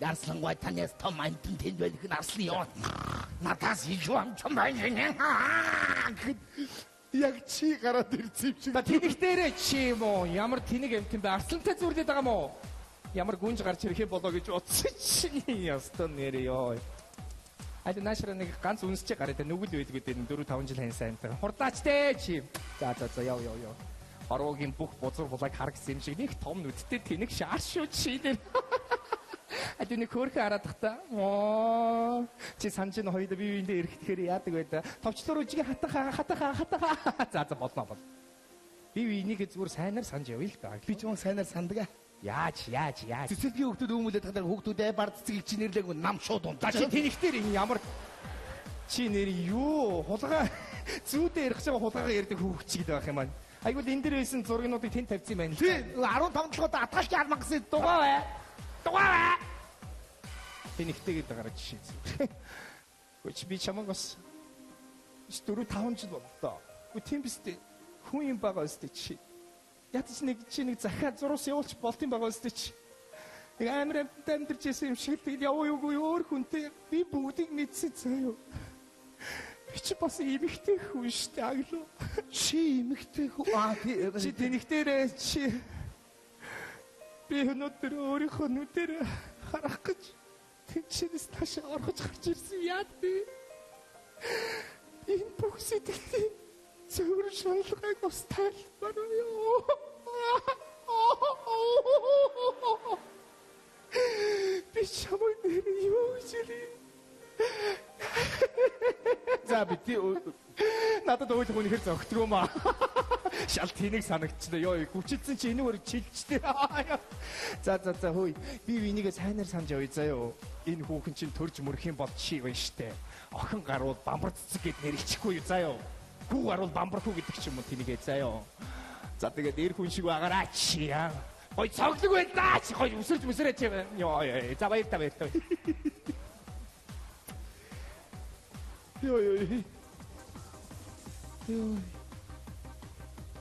Арслан гой танаас том амтэн тэнд байх нь Арслан ёо. Надаас их юм том байна. Яг чи гараад ирсэн юм шиг. Тэнэгтэрэ чи юм уу? Ямар тэнэг амтэн бэ? Арслантай зүрлээд байгаа юм уу? Ямар гүнж гарч ирэх юм болоо гэж утсан чи ястан нэр ёо. Айд наашра нэг ганц үнсчээ гараад нүгэл байдгүй дээ 4-5 жил хань сайнтай. Хурдаач дээ чи. За яв. Ороогийн бүх бузар булаг харагсан юм шиг нэг том нүдтэй тэнэг шааш шүү чи нэр. Айд нэг хөөрхөн хараадахта. Чи санаж н хоёул бие биендээ эрэхтэхээр яадаг байдаа. Товчлоор үжигээ хатаа. За болно. Би энийг зүгээр сайнаар санаж явъя л да. Би ч юм сайнаар сандаг. Яаж. Цэцэрлэгийн хүүхдүүд өмүүлээд хадаа хүүхдүүдээ бард цэцгийг чи нэрлээг нам шууд унтаа. Чи тэнэгтэр ямар чи нэр юу хулгай зүүдээ ярих байгаа хулгайгаа ярьдаг хүүхчиг байх юм аа. Айгуул энэ дээр байсан зургнуудыг тэнд тавьсан юм байна л. Тий 15 толгойд атгалч армагсан дугаа бай. Тэнэгтэйгээд байгаа жишээ зүг. Үгүй би чамаг бас 4-5 жил боллоо. Үгүй тийм биз дээ. Хүн юм байгаа өстэй чи. Ятч нэг захиа зураас явуулч болт юм байгаа өстэй чи. Нэг амар амьдарч байсан юм шиг тэгэл яваа юугүй өөр хүнтэй би бүгдийг мэдсэн заяа. Би чи бас эмэгтэй хүн штэ аглуу. Чи эмэгтэй хүн чи тэнэгтэрээ чи би өнөөдөр өөрийнхөө нүдээр харах гэж тэнцэнээс таашаа орхож гарч ирсэн яа би. Энэ бүх сэтгэлийн зөвөр шалгайг ус тайлбар ёо. Би чамайг нэр юу гэж хэлээ? За би надад ойлох үнэхээр зөгтгөө маа. Шал тэнэг санагдчихлаа. Ёо гүчилсэн чи энэ өөр чилчтэй. За хөөе. Би энийгээ сайнаар санаж явъя заяо. Энэ хүүхэн чинь төрж мөрөх юм бол чи байна штэ. Охин гарвал бамбар цэцэг гэд нэрэлчихгүй юу заяо. Хүү гарвал бамбар хүү гэдэг ч юм уу тэнийгээ заяо. За тэгээд эр хүн шиг байгаараа чи яа. Гой цоглог байлаа чи гой өсөрч мөсөрөө чи. Ёо за баяр та. Ёо.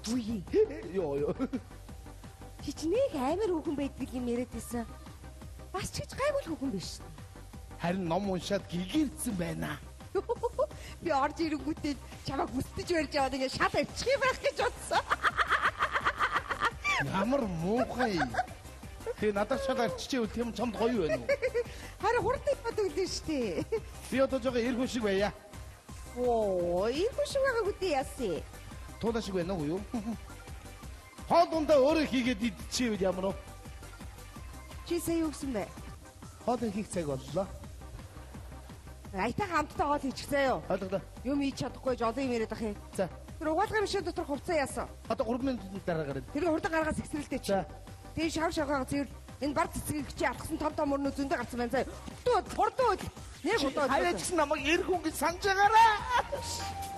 Үгүй. Ёо. Чи нэг амар хүүхэн байдаг юм яриад байсан. Бас ч гэж гайвал хүүхэн биш. Харин ном уншаад гэгэрсэн байна. Би орж ирэнгүүтээ чамайг хүсдэж барьж аваад ингэ шал авчих юм байх гэж бодсон. Ямар муухай. Тэ надад шал авчиж тийм чамд гоё байна уу? Харин хурдан боддог л штэ. Би одоо жоо эр хүн шиг байя. Ир хүн шиг байгаа үгүй яасан. Туулаа шиг байна уу юу? Хоолундаа өөрөө хийгээд идчихвэл ямар уу? Чи сая юу гэсэн бэ? Хоолыг хийх цаг боллоо. Айтаа хамтдаа хоол хийчих заяа. Ойлголоо. Юм хийж чадахгүй жолоо юм яриад ах юм. За. Тэр угаалгын машин дотор хувцас яасан. Одоо 3 минутын дараа гараад. Тэр хурдан гаргаас ихсрэлтэй чи. Тэгээ шавшаагаа зэрэг энэ бар цэцгийг чи алхсан том өрнөө зөндөө гарсан байна заяа. Хурдан нэг удаа. Хаяач намайг эр хүн гэж санаж байгаарай.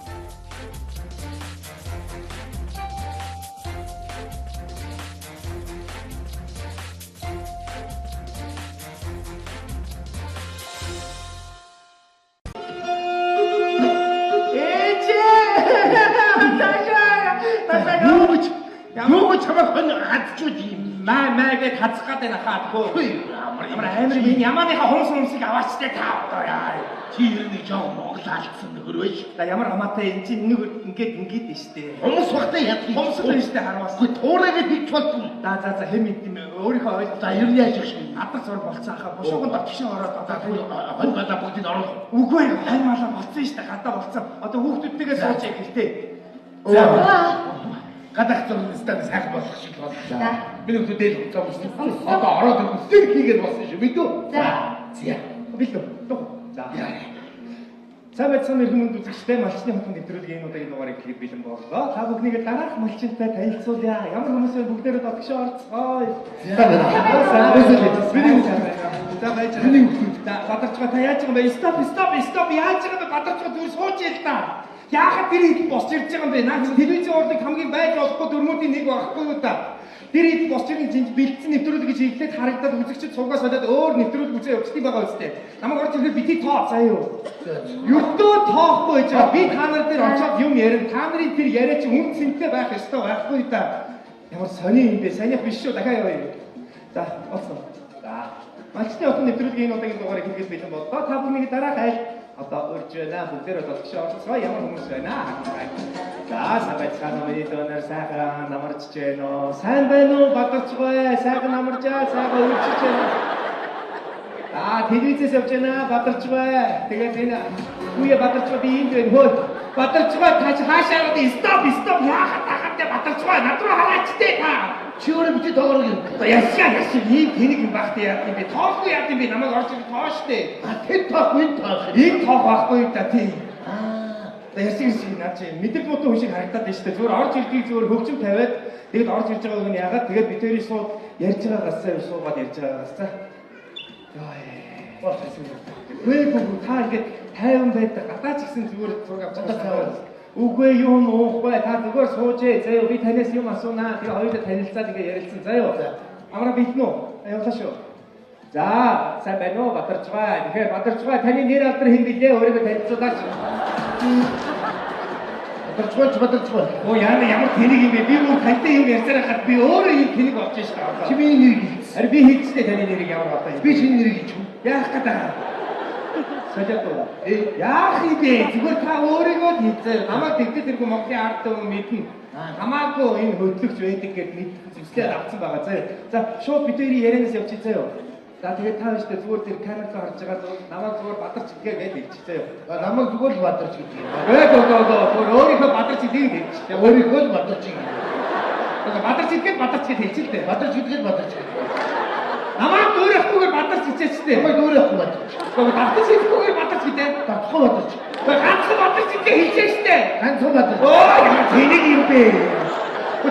хон хадчууд юм. Маа гэж хацах гэдэг нахаа тхөө. Ямар амир би ямааныхаа хумсыг аваачтай та одоо яа. Чи ирнэ жоо Монгол алдсан нөхөрөөш. За ямар хамаатай энэ чинь нэг ингээд штэ. Хумс багтаа ядчих. Хумс л штэ харамаас. Гүй туурайг бич болтон. За хэм идэм өөрийнхөө ойлголоо. За ер нь яаж их шиг. Адар зур болцсон хаа. Бушууганд огшин ороод одоо хон бада бүгдийг оруулах. үгүй хань малаа болцсон штэ гадаа болцсон. Одоо хүүхдүүдтэйгээ сууж ихтэй. Гадах зургийн стан сайхан болох шиг боллоо. Би нэг төдөл хуцаа болсон. Одоо ороод өсөлт хийгээд болсон шүү. Бид үү? За. Билүү. За. Сайн байцгаана хүмүүс үзэгчтэй малчны хотын нэвтрүүлгийн энэ удаагийн дугаарыг хийхэд бэлэн боллоо. Та бүхнийг дараах малчинтай танилцуулъя. Ямар хүмүүс вэ бүгдээрээ тогшоо орцгоё. За байж байгаа. Бадарчгаа та яаж байгаа юм бэ? Стоп. Яаж байгаа бэ? Бадарчгаа зүгээр сууж ял та. Яагаад тэр хэд босч ирж байгаа юм бэ? Наад телевизийн урдыг хамгийн байж болохгүй дөрмүүдийн нэг байхгүй юу та? Тэр хэд босч ирэн зинж бэлдсэн нэвтрүүлэг гэж хэлээд харагдаад үзэгчд суугаас болоод өөр нэвтрүүлэг үзээ явчихсан байгаа үстэй. Намайг орж ирэхэд бити тоо заа юу. Юртөө тоохгүй гэж байгаа. Би та нар дээр очиод юм ярина. Та нарын тэр яриа чи үн цэнтэй байх ёстой байхгүй да. Ямар сони юм бэ? Санийх биш шүү. Дахиад явъя. За, олсон. За. Малчны хотын нэвтрүүлгийн энэ удаагийн дугаарыг хийгээд бэлэн боллоо. Та бүхнийг дараах айл одоо урьж байна. Бүгдээрээ тогшоо орцгоо. Ямар хүмүүс байна? За, сайн байцгаана уу? Донор сайхан намарч байна уу? Сайн байна уу? Бадарчгүй. Сайхан намарчаа, сайхан урьж байна. Телевизээс явж байна. Бадарчгүй. Тэгээд энэ үе бадарчгүй би энд байна. Хөөе. Бадарчгүй тач хаашаа гэдэг стоп. Яахад бадарчгүй. Над руу хараач дээ та. Чи өөрөө бити тоогоор юм. Яшаа ийм тэнэг юм багтаа яах юм бэ? Тоохгүй яах юм бэ? Намайг орж ирэх тоо штэ. Тэр тоох энэ тоох. Ийм тоох байхгүй юм да тийм. Яшиг наа чи мэдэг муутай хүн шиг харагдаад байна штэ. Зүгээр орж ирдгийг зүгээр хөвчм тавиад тэгээд орж ирж байгааг нь яагаад тэгээд бид хоёрын сууд ярьж байгаагаас суугаад ярьж байгаагаас за. Яа. Та ингээд тайван байдаг. Гадаа ч гэсэн зүгээр зураг авч байгаа. Үгүй юм уухгүй та зүгээр суужээ. Заяа би танаас юм асуунаа. Тэгээ хоёулаа танилцаад ингээ ярилцсан. Заяа. Амра битнэ үү? Явлаа шүү. За, сайн байна уу? Бадарчгаа. Тэгэхээр Бадарчгаа таны нэр алдар хэн билээ? Өөрийгөө танилцуулаач. Бадарчгаа. Оо ямар тэнэг юм бэ? Би мөн тантай юм ярьсараа хат би өөрөө юм тэнэг болж шээ. Чимээ нэр хийц. Ари би хийцтэй таны нэрийг ямар одоо юм. Би шинэ нэр хийж юм. Яах гэдэг. Сажатуу. Яах юм бэ? Зүгээр та өөрийгөө хийцээ. Намайг тэгдэд тэргүй Монголын ард түмэн мэднэ. Хамаагүй энэ хөдлөгч байдаг гэд мэдсэн зүйлсээр авсан байгаа. За шууд бид хоёрын ярианаас явчихъя заяа. За тэгээд та биш зүгээр тэр камераа харж байгаа намайг зүгээр Бадарч гэдэг хэлчихье заяа. Намайг зүгээр л Бадарч гэдэг юм. Гөө. Өөрийнхөө Бадарч гэдэг хэлчихье. Өөрийнхөө л Бадарч гэдэг. Бадарч гэдэг Бадарч гэдэг хэлчихлээ. Бадарч гэдэг Бадарч гэдэг. Намайг дөөрөөхгүйгээр Бадарч хийчихтэй. Намайг дөөрөхгүй Бадарч. Бадарч хийхгүйгээр Бадарч гэдэг. Татхаа Бадарч. Ганцхан Бадарч гэдэг хэлчихтэй. Ганцхан Бадарч. Ямар тэнэг юм бэ?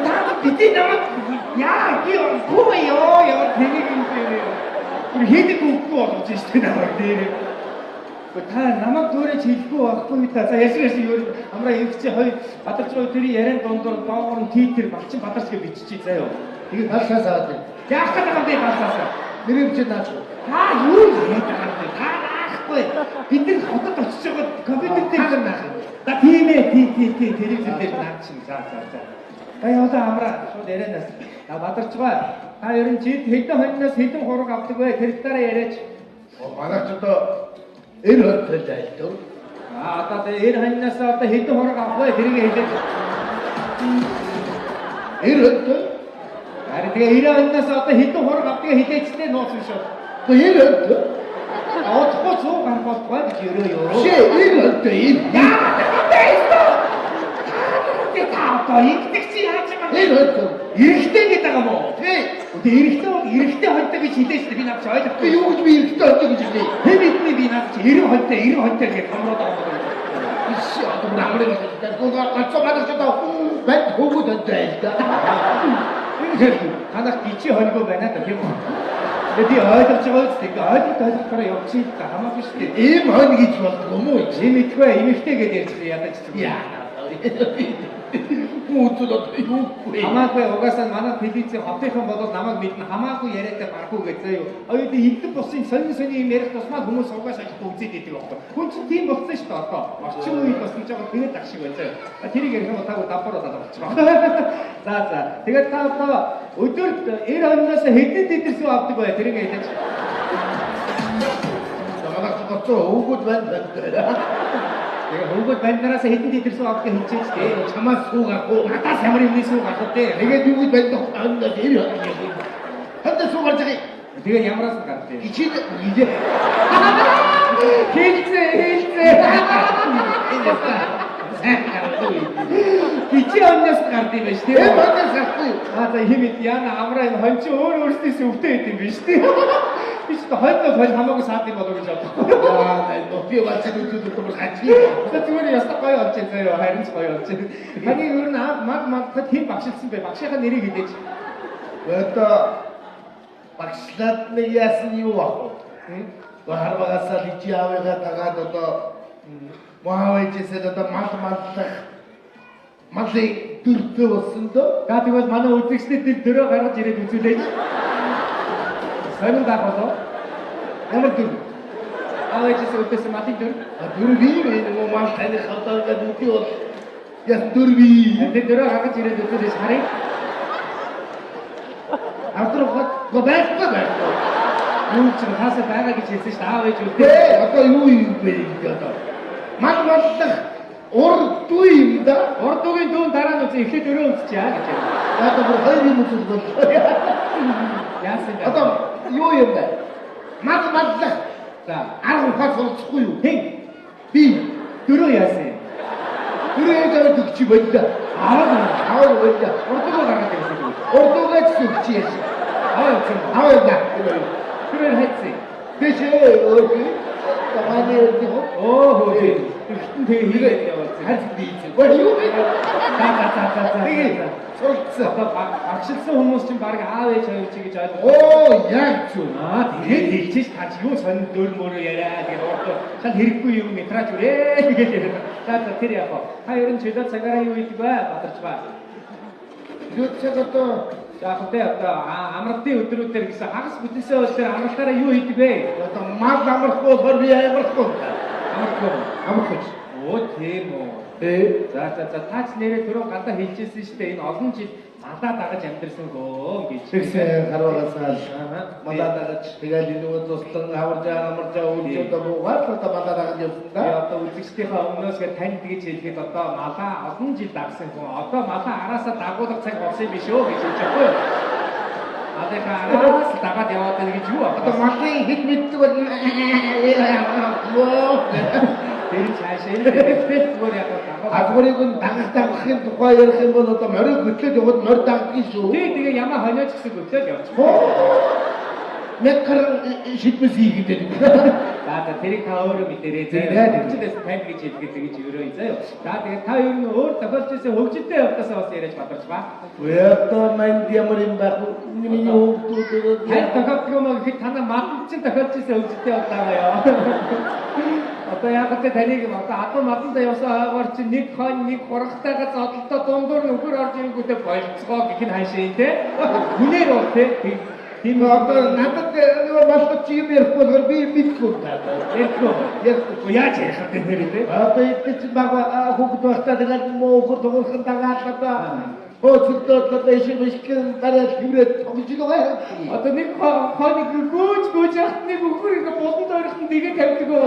Та бидний намайг яа гоо ямар тэнэг юм бэ? Хийдэг үгүй болгож штэ намайг дээр. Та намайг дөөрөж хэлэхгүй байхгүй та. За яшиг юу амраа инфцээ хоёр Бадарч руу тэр яриан дундуур доогоор нь титер малчин Бадарч гэж биччихье заяа. Тэгээд хаашаа саад. Яах гэдэг юм бэ басаасаа? Нэрийг чи наач. Та юу хийгээд байгаа юм бэ? Та наахгүй. Бид нар хотод очиж байгаа компьютер дээр наах юм. За тийм ээ, тийм телевизээр дээр наач чинь. За. Яа амраа шууд ярианаас. За Бадарчгаа. Та ер нь жид хэдэн хоньноос хэдэн хураг авдаг вэ? Тэр дараа яриач. Манайч одоо 90 хоньтой айлтав. Одоо 90 хоньноос одоо хэдэн хураг авах вэ? Тэрийг хэлээд. 90 хоньтой. Харин тэгээ 90 хоньноос одоо хэдэн хураг авдгийг хэлээчтэй нууц юм шүү. 90 хоньтой. Одохгүй 100 гарах болтгой гэж өрөө. Чи 90 хоньтой юм. Та ингэдэг чи яаж байгаа Энэ хоньтой. эрэхтэй гэдэг байгаа мó. Тий. Эрэхтэй хоньтой гэж хэлээ шүү дээ. Би наад чи ойлгохгүй. Би юу гэж би эрэхтэй хоньтой гэж хэлээ. Хэн бидний би наад чи 90 хоньтой гэж хамраад байгаа юм. Ишээ одоо намрыг хэлдэг. Ганцхан Бадарч одоо бат хөвгөд онтой л да. Танах гिचи хоньгоо байна да тийм үү? Би ойлгож байгаа үстэй. Ойлгохоор явчих та хамаагүй шүү дээ. Ийм хонь гэж болдгоо юм уу? Чи мэдгүй эмэгтэй гэж ярьж ядаж. Яа. Өөдөө юугүй. Хамаагүй угаасаа манай телевизийн хотынхан болоод намайг мэднэ хамаагүй яриатай барахгүй гэж заяа. Оюуд эдгээр бусын сонин юм ярих тусмаа хүмүүс угаасаа их үзээд идэг байхгүй. Хүн чинь тийм болсон шүү дээ одоо. Орчин үед бас нэг жоохон тэгээд ах шиг байна заяа. Тэрийг ярих юм таагүй давбараа болчихоо. За. Тэгээд та одоо өдөрт 90 хоногоос хэдэн литр сүү авдаг бай тэрийг хэлээч. Намайг гоцоо өвгүүд байна. Тэгээ хөнгөд бандараас хэдэн литр сүү авах гэж хэлж дээ. Чамаас суугаахгүй. Надаас ямар юм сүү гарах дээ. Тэгээд юу гэж байна даа. Ханта суугаад байгаа. Тэгээ ямараас нь гарах дээ. Ичээд ийдэ. Хэлцээ. Бичи онноос гард юм биш тийм үү? Банаас авахгүй. За хэмэд яна амраа энэ хон чи өөрөөсөөс өвтэй байт юм биш тийм үү? Биш та хойдоо хамаагүй саад юм болов гэж бодлоо. Аа, нөтгий бацаа дүүдэд бол хачи. Зүгээр ястаа гоё болж байна заяа харин ч гоё болж байна. Таны ер нь мадхад хэн багшилсан бэ? Багшийнхаа нэрийг хэлээч. Одоо багшлаад нэг яасан юу ах вэ? Харвагасаа личи авега тагаад одоо Махавайчсэд одоо малыг дөртөө болсон доо. За тэгвэл манай үзэгчдэд тэр дөрөө гаргаж ирээд үзүүлээч. Сонин баг болоо. Ямар дөрв? Авайчс өдөөс малын дөрв. Дөрвий нэг мал таны хатаага дүүти бол яс дөрвий. Тэр дөрөө гаргаж ирээд үзүүлээч харъя. Авдрахад гобайхгүй. Юу ч хаасаа байгаа гэж хэлсэн шүү дээ. Аав ээж үлдээ. Одоо юу юм бэ одоо? Маллах урдгүй юм да. Урдуугийн дүүн дараа нь үзээ эхлээд өрөө үзчихье гэж байна. Одоо бүр хоёр юм үзэл бол. Яасан бэ? Одоо юу юм бэ? Маллах. За, 10 хат болчихгүй юу? хэн? Би Дөрөө яасан? түрээ дээр төгчи бодда. Аа бодда. Урдуугаа гаргаад ирсэн юм. Урдуугаа төгчи яаш. Аа да. Түрээ хайцсан. Тэшээ окей. Таманы өдөө. Оо хөөе. Ихтэн тэгээ хийгээд явуулсан. Харин бийцээ. Гоо юу бэ? За. Тэгээ сурцсан. Одоо багшилсан хүмүүс чинь баг аав ээж хоёр чи гэж ойлгоо. Оо яг зүг. Тэгээд хэлчихэж таач юу сонир дөр мөрөө яриа тэгээд ордоо шал хэрэггүй юм метраж үрээ гэж яриа. За тэр яах вэ? Та ер нь чөлөө цагаараа юу хийдэг вэ? Бадарч ба. Юу цаг одоо Яг одоо амралтын өдрүүдээр гэсэн хагас бүтэнсээ өдөр амралтаараа юу хийдэг вэ? одоо мал амархгүй болохоор би амархгүй. Амархгүй. Оо тийм үү. За таач нэрээ түрүү гадаа хэлжсэн шүү дээ. Энэ олон жил малаа дагаж амьдэрсэн гоо гэж. Тэгсэн харвагасаа малаа дагаж тэгэл энэ туслан аваржаа үлчээд буугаад одоо малаа дагаж явсан Би да. одоо үзэгчдийнхээ өмнөөс танд гэж хэлэхэд одоо малаа олон жил дагсан хүн одоо малаа араасаа дагуулах цаг болсон юм биш үү гэж хэлж байгаа юм. Адайха араас дагаад яваад байна гэж юу Одоо аа? малын хэд мэддэг бол Тэр цаашаа зүгээр яг дагаад. агуурыг нь дагахын тухай ярих юм бол одоо морийг хөтлөөд яваад морь дагдгийн шүү. Тэгээ ямаа хониоч гэсэн хөтлөөд явчих. Мэкэр шидмэс хийгээд. За тэрийг та өөрөө мэдэрээ. Тэгчдээс тань гэж хэлгээд тэгж өрөө заяа. За тэгээд та ер нь өөр тохиолж ирсэн хөгжилтэй явдлаасаа бас яриаж бадарч ба. Уяата манд ямар юм байх вэ? Миний хөвгүүд Хайр тохиолдох юм гэхэд танаа матан чинь тохиолж ирсэн хөгжилтэй явдлаа ёо. Одоо яг тэ таныг одоо адуу матанда явсан хаагаар чинь нэг хон нэг хургатайгаа зодолтой дундуур нь өхөр орж ирэнгүүтээ болцгоо гэх нь хаашаа те. Хүнээр бол те. тийм одоо надад нөгөө малч юм ярихгүй болохоор би мэдгүй таа. Ярихгүй. Яаж ярих вэ нэрээ? Одоо эдгээр чинь бага хөвгүүд байхдаа тэгэл моохор тоглохын дагаад одоо хөөцөлтөө одоо ишин мишгэн бараад хүрээд тоглож байгаа. Одоо нэг хоног гүйж яхад нэг өхөр ингээ болонд ойрхон нэгэ тавьдаг уу?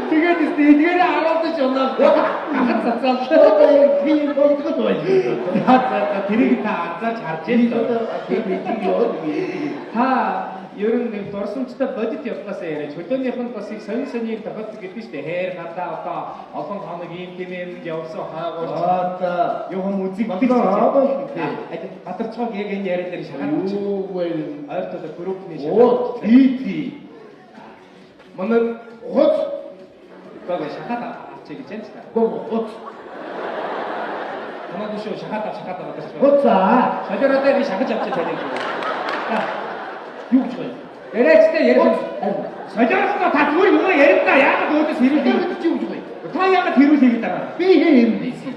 Тэгээд эдгээр харуулж унаад ахад цацаал. Одоо тийм болдог байна. Тэрийг та анзаарч харж байна. Тийм мэдээ ёо. Та ер нь нэг дурсамжтай бодит явдлаасаа яриач. Хөдөөнийх нь бас их сонин сонин тохиолддог гэдэг нь шүү дээ. Хээр гадаа одоо олон хоног ийм тэмээрэнд явсан хаагуурч. Одоо Юу юм үзиг Батар Батарчгааг яг энэ яриа дээр шахаад чи. юу вэ? Ойртоо группний Оо тий. Манай гоц Гоо шахаад авчиг гэж байна ч та. гоц Намайг шүү шахаад авч. гоцаа. Шажараа дээр шахаж авч таних. Юу гэж вэ? Яриачтай ярих. Сожоолно та зүгээр юм яриа та яагаад өөдөөс Хэрэг хэрэг чи юу гэж вэ? Та яагаад хэрүүл хийгээд байгаа? Би хийм.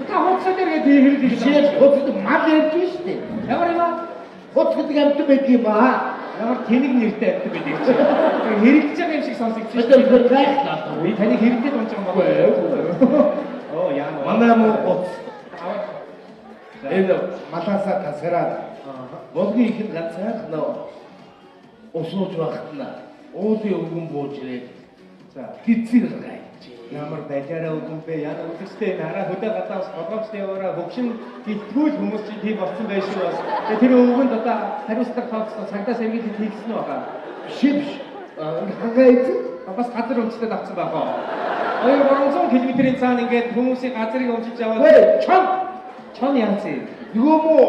Та хуцаа дээр хэрүүл хийгээд байгаа. Жишээ хөдөлт мал ярьж штэ. Ямар юм аа? Хөдөлт амт байдаг юм аа. Ямар тэнэг нэртэй амьд байдаг чи. Хэрэгж байгаа юм шиг сонсогдсон шүү. Өдөр гайхлаа. Би таныг хэрэгтэй болж байгаа юм байна. Оо яа. Манай муу гоц. Энэ малаасаа тасгараад Монголын ихэнд ганцхан нөө усууж багтана. Уулын өвгөн бууж ирээд за гизэр гайж. Ямар байжаараа үгүнбэ яа үзэстэй нараа хөдөө гадаас бодгоочтой яваараа хөгшин гитгүүл хүмүүс чинь тийм болсон байх шүү бас. Тэгээ тэр өвгөнд одоо хариуцлага тооцсон цагдаа сэргийлэлт хийгсэн үү байгаа. Биш. Хангайц. Бас газар өмчтөд авсан байгаа. 200 км-ийн цаана ингээд хүмүүсийн газрыг өмчиж яваад чон яанцээ. Нөгөө муу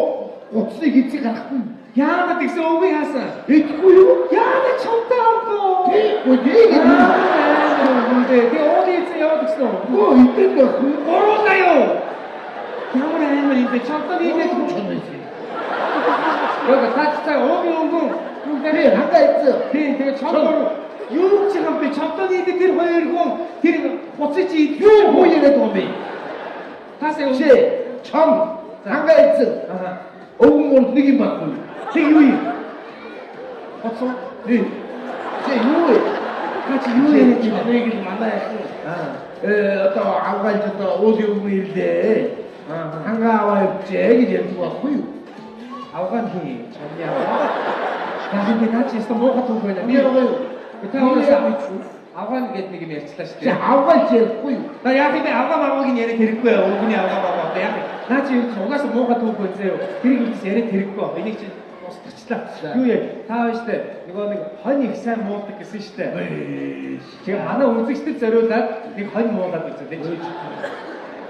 утсыг эцэг гарахгүй. Яагаад гэсэн өвгөө хаасан? Итгэхгүй юу? Яагаад чонтой амтоо? Үгүй ээ. Тэгээ өөдөөс яваад гисэн үү? Оо итгэн байхгүй. Ороолаа юу? Ямар амар юм бэ? Чонтой нийлээд Чон байсан. яг таацтай өөгийн өнгөн Тэгээ хангайц. тэгээ чонтой юу ч юм бэ? Чонтой нийлээд тэр хоёр хүн тэр хуцаж Юу хуу яриад байгаа юм бэ? таасаа Чи чам хангайц. Өвгөн бол нэг юм байхгүй. тэг юу юм? Хоцоо Чи юу вэ? чи юу яриад байна? Нэг л манай ахын. Одоо авгаалж одоо уулын өвгөн ирлээ. Хангаа аваа явжээ гэж ярьдаг байхгүй юу? Авгаан хий чамны аваа. Дахин наач яста моохот үг байна. Би яваа юу? Авгаан гэдэг нэг юм ярьчлаа шүү Чи дээ. авгаалж ярихгүй юу? За яах юм бэ? Авгаа мавагийн яриад хэрэггүй. Өвгний авгаа маваа. Одоо яах вэ? Наа чи угаасаа моохот үг байна зөө. Тэрийг үгс яриад хэрэггүй. Энийг чи устгачлаа. Юу яа? Та байна штэ. Нөгөө нэг хонь их сайн муулдаг гэсэн штэ. Тэгээ манай үзэгчдэд зориулаад нэг хонь муулаад үзээ тийм.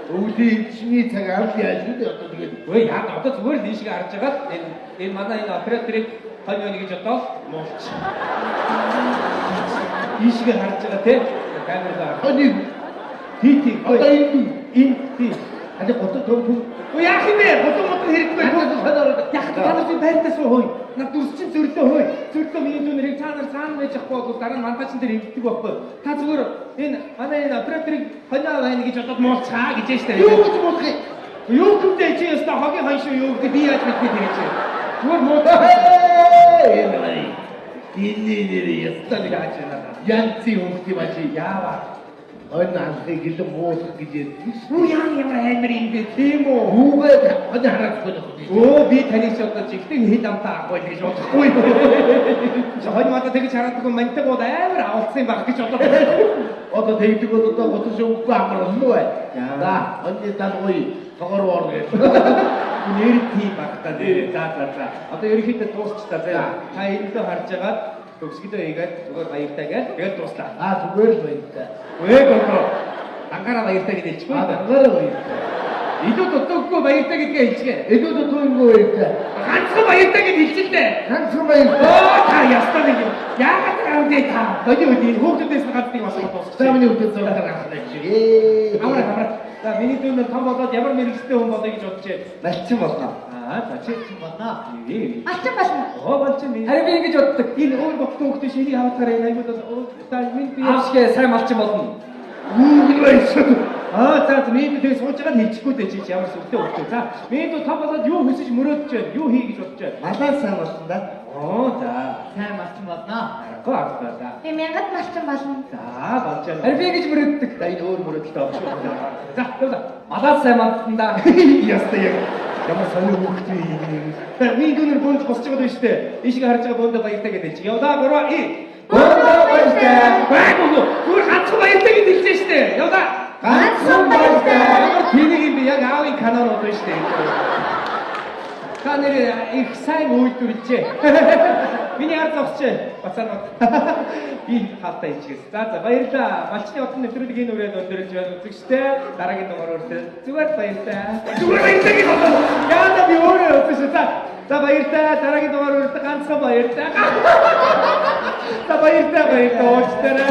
Өвлийн чиний цаг авч яаж үү одоо тэгээд Өө яа одоо зүгээр л ийшээ харж байгаа. Энэ манай энэ операторыг хонь өнө гэж одоо муулч. Ийшээ харж байгаа тийм. Камераа. хоний Тий. одоо энэ тий. хали готод төв. Өө яах юм бэ? Хотон хэрэггүй. Яг танаас байртаа суу хөөе. Над дүрсчин зөрлөө хөөе. Зөрлөө миний дүнэрийг цаана байж ахгүй бол дараа нь мантачин дээр хөвддөг байхгүй. Та зүгээр энэ манай энэ операторыг хоноо байна гэж бодоод муулцаа гэж штэ. Юу гэж болох юм? Юу гэмтэй чи яста хогийн хон шүү юу гэдэг би яаж мэдээ тэр чи. Зүгээр муулцаа. Энэ ястаа нэг аач байна. Янци хөнгөти бачи яава. Ойн анхыг ил муулах гэж ярьдаг. Юу ямар амар юм бэ тийм үү? Хүүгээ хоний харахгүй байх. Өө би таныг шодлож ихтэй хэд амтаа авахгүй гэж бодохгүй. Хонь мата тэгж хараадгүй мантай бол амар авалцсан баг гэж бодлоо. Одоо тэгдэг бол одоо готож өгөхгүй амарсан уу? За, хоний талгой тогоор орно. Нэр тийм багтаа нэр за. Одоо ерөнхийдөө дуусчихлаа заа. Та эндээ харж агаад төгсгөлөө хийгээд зүгээр баяртай гээд тэгээд дуслаа. Зүгээр л баяртай. Үгүй гоо. Ангараа баяртай гэж хэлчихгүй. Ангараа баяртай. Идүүд утгагүй баяртай гэдгээ хэлчихээ. Эдүүд туугүй баяртай. Ганцхан баяртай гэж хэлчихлээ. Ганцхан баяртай. Оо та ястаа нэг юм. Яагаад гавдээ та? Тоди үгүй хүүхдүүдээс ганцхан бас дуусчих. Замны үдэ зургаар анхлаа чи. Хамаа. За миний дүүн том болоод ямар мэрэгчтэй хүн болоё гэж бодчихээ. Малчин болно. За чи болно. Алчин болно. Оо болчих юм. Харин би ингэж боддог. Энэ өөр бохтой хүүхдээ шиний хавтараа аймаг бол та минь би Аашгээ сайн малчин болно. Юу байсан? за минь тэгээ сууж байгаа нь хэлчихгүй дээ чи ямар сүртэй хүүхдээ. За минь дүү том болоод юу хүсэж мөрөөдөж байна? Юу хий гэж бодож байна? Алаа сайн болсон да. Оо за. Сайн малчин болно. Гоо авлаа. Би мянгад малчин болно. За болж байна. Харин би гэж мөрөддөг. За энэ өөр мөрөөдөлтэй авчих. За яваа. Малаад сайн малдан да. Яста яг ямар сони хүүхдээ юм. Минь дүүнэр бонж босч байгаа дээ штэ. Ишиг харж байгаа бондо баяртай гэдэг чи. Яваа гурваа Бондо баяртай. Гүр ганцхан баяртай гэж хэлсэн штэ. Яваа. Ганцхан баяртай. Тэнийг юм би яг аавын канал бодсон штэ. Та нэр их сайн үйлдвэрлэжээ. Миний ард зогсчээ. Бацаанууд. Би хатаа ичгээс. За баярлаа. Малчны отын нэвтрүүлэг энэ үрээд өндөрлж байна үзэгчтэй. Дараагийн дугаар үртэл зүгээр баярлаа. Зүгээр баярлаа гэж бодлоо. Яада би өөрөө өсөж. За баярлаа. Дараагийн дугаар үртэл ганцхан баярлаа. За баярлаа. Уучлаарай.